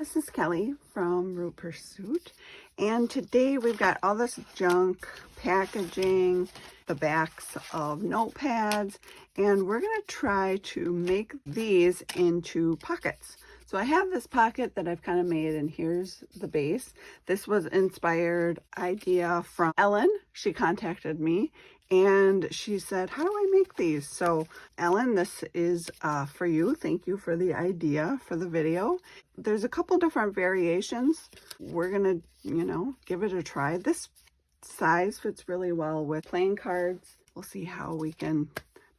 This is Kelly from Root Pursuit, and today we've got all this junk packaging, the backs of notepads, and we're going to try to make these into pockets. So I have this pocket that I've kind of made, and here's the base. This was inspired idea from Ellen. She contacted me and she said, how do I make these? So Ellen, this is for you. Thank you for the idea for the video. There's a couple different variations. We're gonna, give it a try. This size fits really well with playing cards. We'll see how we can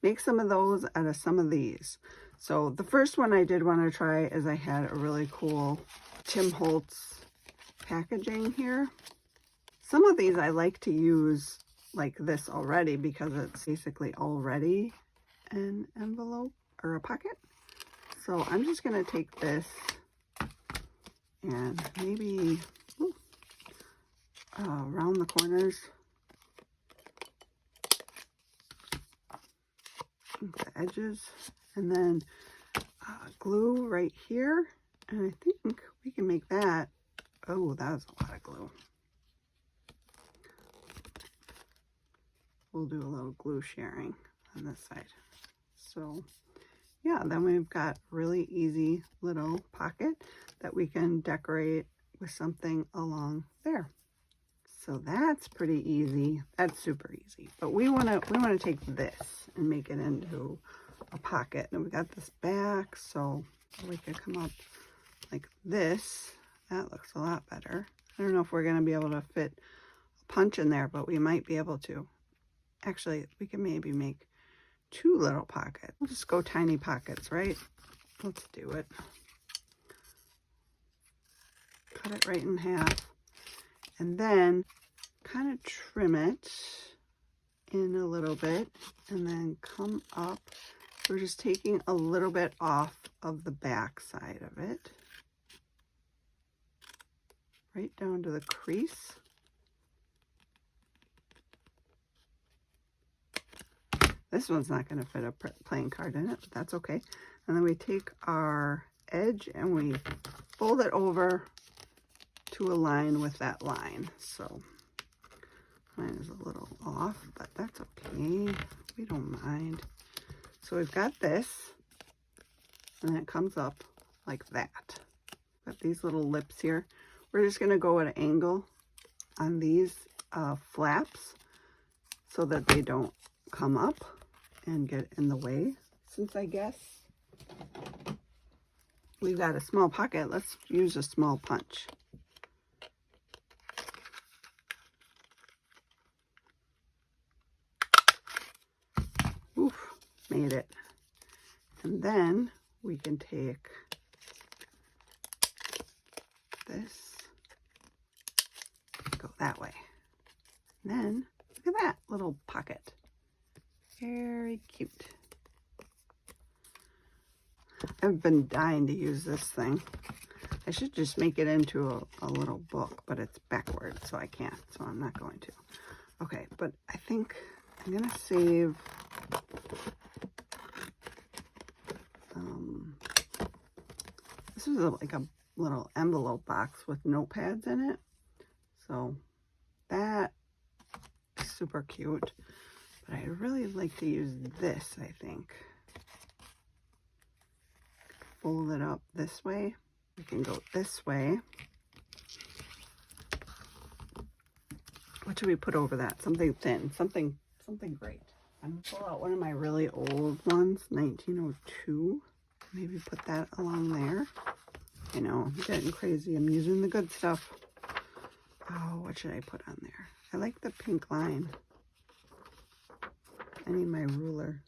make some of those out of some of these. So the first one I did want to try is I had a really cool Tim Holtz packaging here. Some of these I like to use like this already because it's basically already an envelope or a pocket. So I'm just going to take this and maybe around the corners, the edges, and then glue right here. And I think we can make that. Oh, that was a lot of glue. We'll do a little glue sharing on this side. So yeah, then we've got really easy little pocket that we can decorate with something along there. So that's pretty easy. That's super easy. But we want to take this and make it into a pocket. And we got this back, so we could come up like this. That looks a lot better. I don't know if we're going to be able to fit a punch in there, but we might be able to. Actually, we can maybe make two little pockets. We'll just go tiny pockets, right? Let's do it. Cut it right in half. And then kind of trim it in a little bit. And then come up. We're just taking a little bit off of the back side of it. Right down to the crease. This one's not going to fit a playing card in it, but that's okay. And then we take our edge and we fold it over to align with that line. So mine is a little off, but that's okay. We don't mind. So we've got this, and then it comes up like that. Got these little lips here. We're just going to go at an angle on these flaps so that they don't come up and get in the way. Since I guess we've got a small pocket, let's use a small punch. Oof, made it. And then we can take this, go that way. And then look at that little pocket. Very cute. I've been dying to use this thing. I should just make it into a little book, but it's backward, so I can't, so I'm not going to. Okay, but I think I'm going to save this is like a little envelope box with notepads in it. So that is super cute. But I really like to use this, I think. Fold it up this way. We can go this way. What should we put over that? Something thin, something great. I'm gonna pull out one of my really old ones, 1902. Maybe put that along there. I know, I'm getting crazy. I'm using the good stuff. Oh, what should I put on there? I like the pink line. I need my ruler.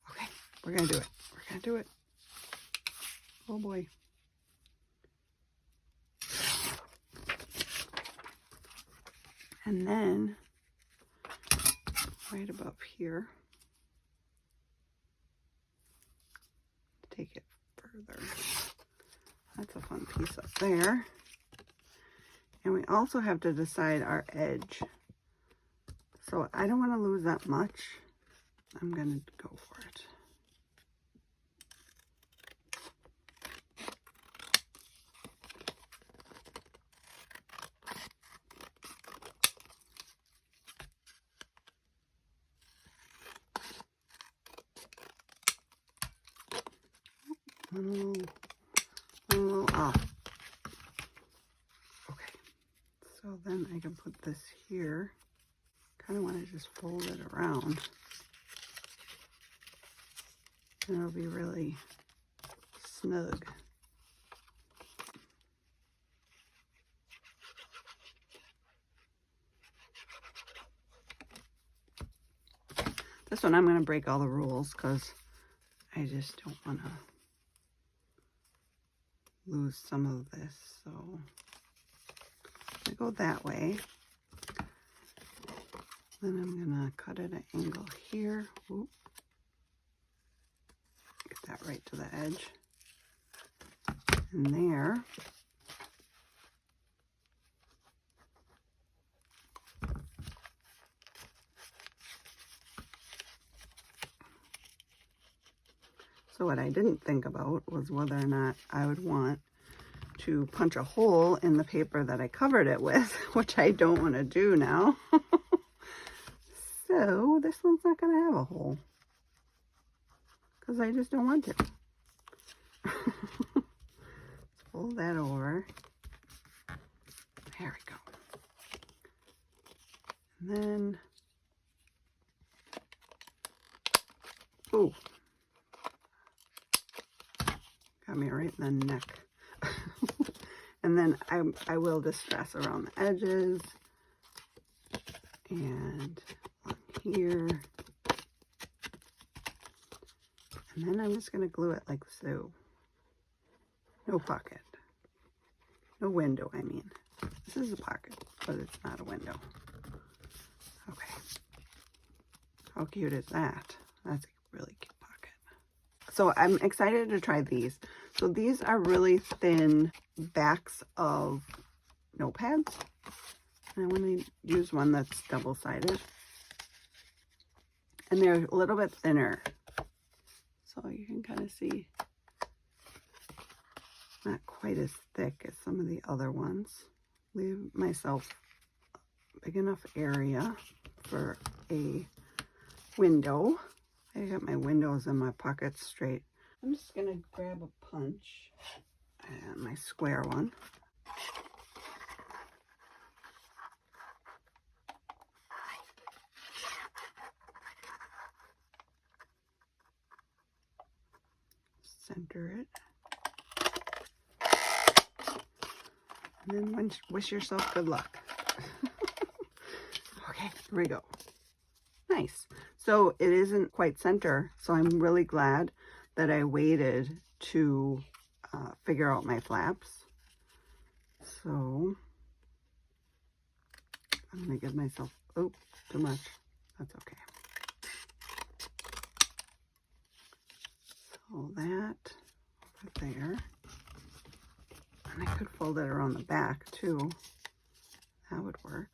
Okay, we're gonna do it. We're gonna do it. Oh boy. And then, right above here, take it further. That's a fun piece up there. And we also have to decide our edge. So I don't want to lose that much. I'm going to go for it. a little off. Okay, so then I can put this here. Kind of want to just fold it around. And it'll be really snug. This one I'm going to break all the rules because I just don't want to lose some of this. So I go that way. Then I'm going to cut at an angle here. Oop. Get that right to the edge. And there. So what I didn't think about was whether or not I would want to punch a hole in the paper that I covered it with, which I don't want to do now. So this one's not going to have a hole because I just don't want to. Let's fold that over. There we go. And then, oh, got me right in the neck. And then I will distress around the edges and on here. And then I'm just going to glue it like so. No pocket. No window, I mean. This is a pocket, but it's not a window. Okay. How cute is that? That's a really cute pocket. So I'm excited to try these. So these are really thin backs of notepads. And I want to use one that's double-sided. And they're a little bit thinner. So you can kind of see not quite as thick as some of the other ones. Leave myself a big enough area for a window. I got my windows in my pockets straight. I'm just going to grab a punch and my square one. Center it. And then wish yourself good luck. Okay, here we go. Nice. So it isn't quite center, so I'm really glad that I waited to figure out my flaps. So I'm going to give myself, oh, too much. That's okay. So that over there. And I could fold it around the back too. That would work.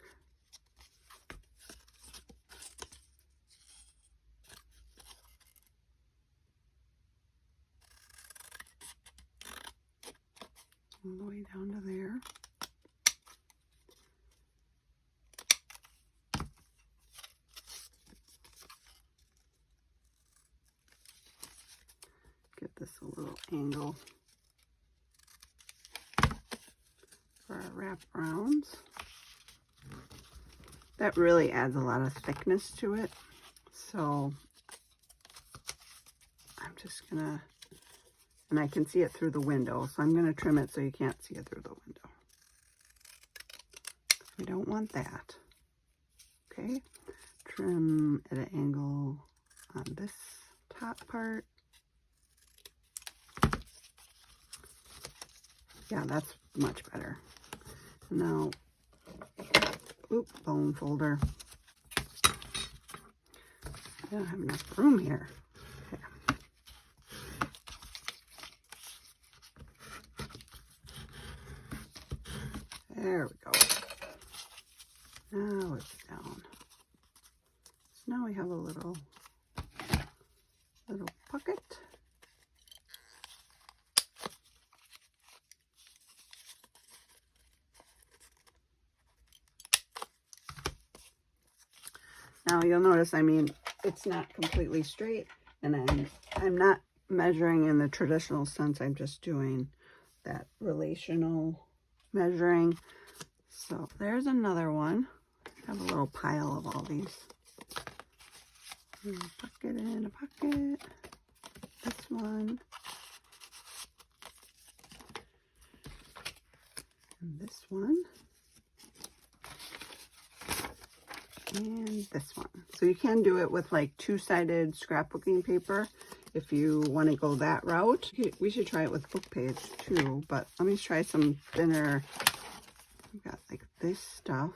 All the way down to there. Give this a little angle for our wraparounds. That really adds a lot of thickness to it. So I'm just gonna, and I can see it through the window, so I'm gonna trim it so you can't see it through the window. We don't want that. Okay, trim at an angle on this top part. Yeah, that's much better. Now, oop, bone folder. I don't have enough room here. Okay. There we go. Now it's down. So now we have a little pocket. Now you'll notice, I mean, it's not completely straight, and I'm not measuring in the traditional sense. I'm just doing that relational measuring. So there's another one. I have a little pile of all these. Pocket in a pocket. This one. And this one. And this one. So you can do it with like two-sided scrapbooking paper if you want to go that route. We should try it with book page too, but let me try some thinner. We've got like this stuff.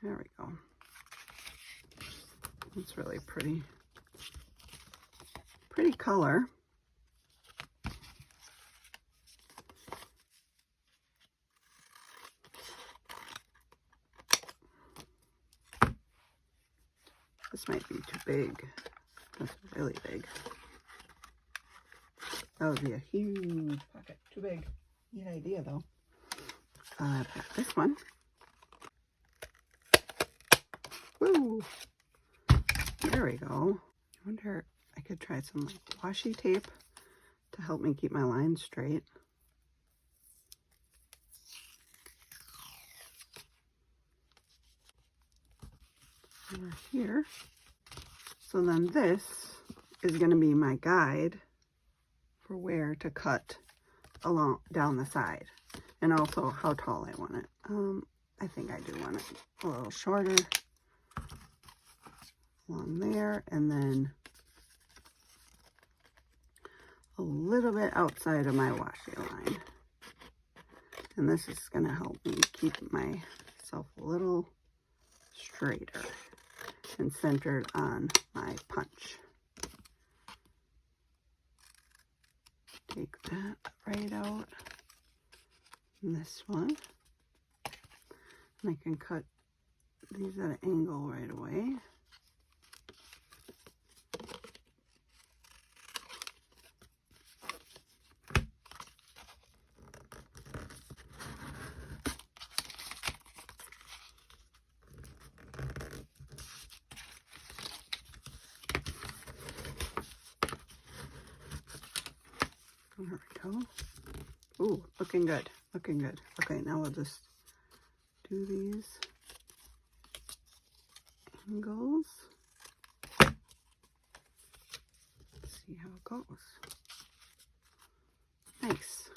There we go. It's really pretty. Pretty color. This might be too big. That's really big. That would be a huge pocket. Too big. Neat idea though. I've got this one. Woo! There we go. I wonder, I could try some like washi tape to help me keep my lines straight. Over here. So then this is going to be my guide for where to cut along down the side, and also how tall I want it. I think I do want it a little shorter along there, and then a little bit outside of my washi line. And this is going to help me keep myself a little straighter and centered on my punch. Take that right out. And this one. And I can cut these at an angle right away. There we go. Ooh, looking good, looking good. Okay, now we'll just do these angles. See how it goes. Nice.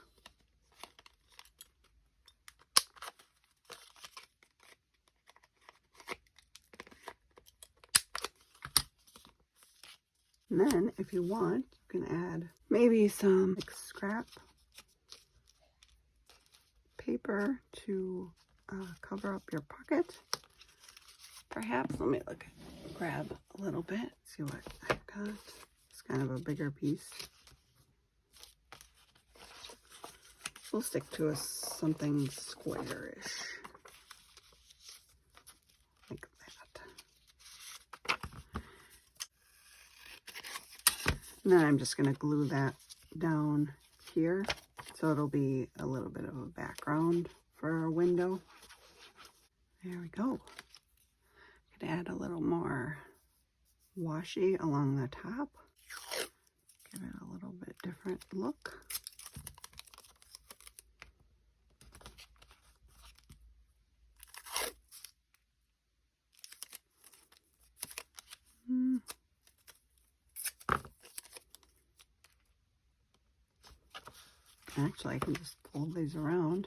And then, if you want, you can add maybe some like scrap paper to cover up your pocket. Perhaps, let me grab a little bit, see what I've got. It's kind of a bigger piece. We'll stick to something squarish. Like that. And then I'm just going to glue that down here, so it'll be a little bit of a background for our window. There we go. Could add a little more washi along the top. Give it a little bit different look. Actually, I can just fold these around.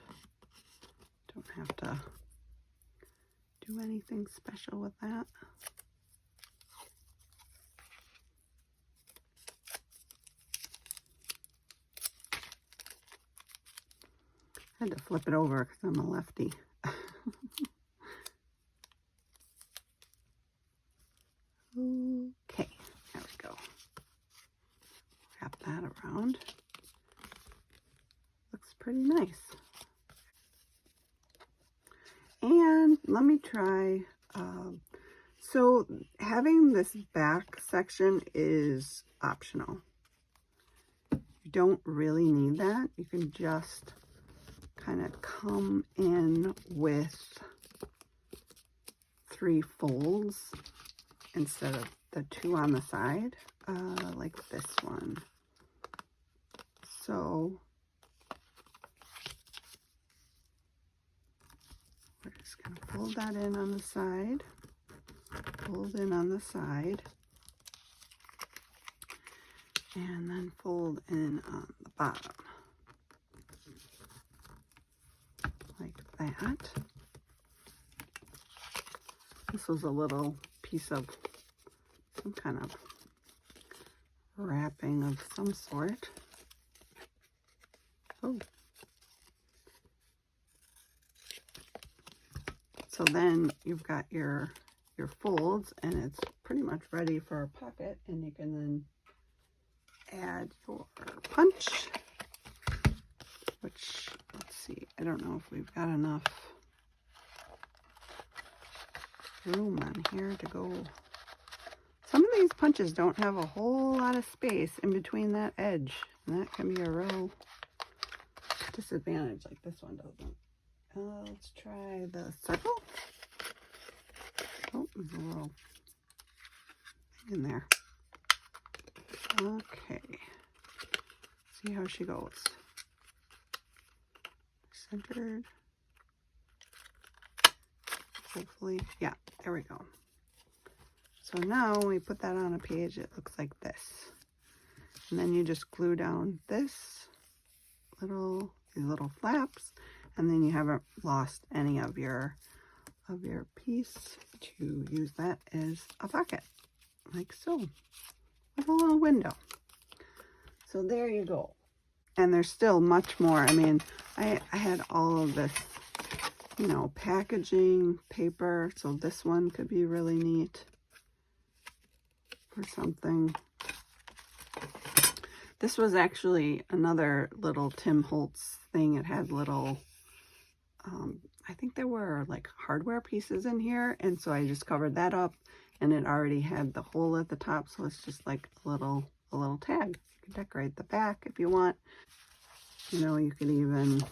Don't have to do anything special with that. I had to flip it over because I'm a lefty. Okay, there we go. Wrap that around. Looks pretty nice. And let me try, so having this back section is optional. You don't really need that. You can just kind of come in with 3 folds instead of the two on the side, like this one. So we're just going to fold that in on the side, fold in on the side, and then fold in on the bottom, like that. This was a little piece of some kind of wrapping of some sort. Oh. So then you've got your folds, and it's pretty much ready for a pocket, and you can then add your punch, which, let's see, I don't know if we've got enough room on here to go. Some of these punches don't have a whole lot of space in between that edge, and that can be a real disadvantage, like this one doesn't. Let's try the circle. Oh, there's a little thing in there. Okay, see how she goes. Centered. Hopefully, yeah, there we go. So now when we put that on a page, it looks like this. And then you just glue down these little flaps, and then you haven't lost any of your piece to use that as a pocket, like so, with a little window. So there you go. And there's still much more. I mean, I had all of this, you know, packaging paper, so this one could be really neat for something. This was actually another little Tim Holtz thing. It had little, I think there were like hardware pieces in here, and so I just covered that up, and it already had the hole at the top, so it's just like a little tag. You can decorate the back if you want. You know, you could even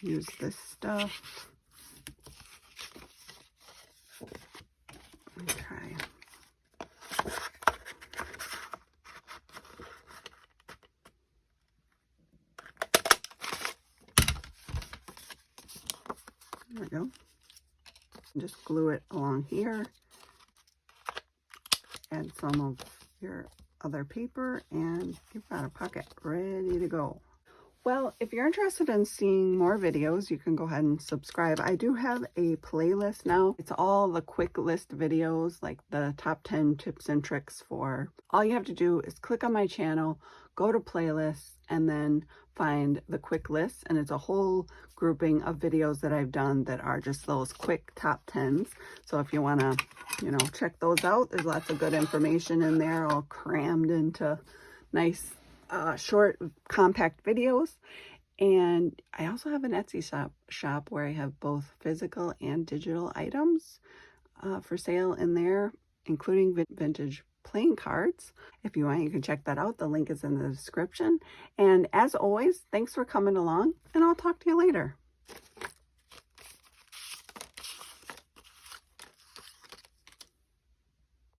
use this stuff. Let me try. There we go. Just glue it along here. Add some of your other paper, and you've got a pocket ready to go. Well, if you're interested in seeing more videos, you can go ahead and subscribe. I do have a playlist now. It's all the quick list videos, like the top 10 tips and tricks for. All you have to do is click on my channel, go to playlists, and then find the quick list. And it's a whole grouping of videos that I've done that are just those quick top 10s. So if you want to, you know, check those out, there's lots of good information in there, all crammed into nice short compact videos. And I also have an Etsy shop where I have both physical and digital items for sale in there, including vintage playing cards. If you want, you can check that out. The link is in the description. And as always, thanks for coming along, and I'll talk to you later.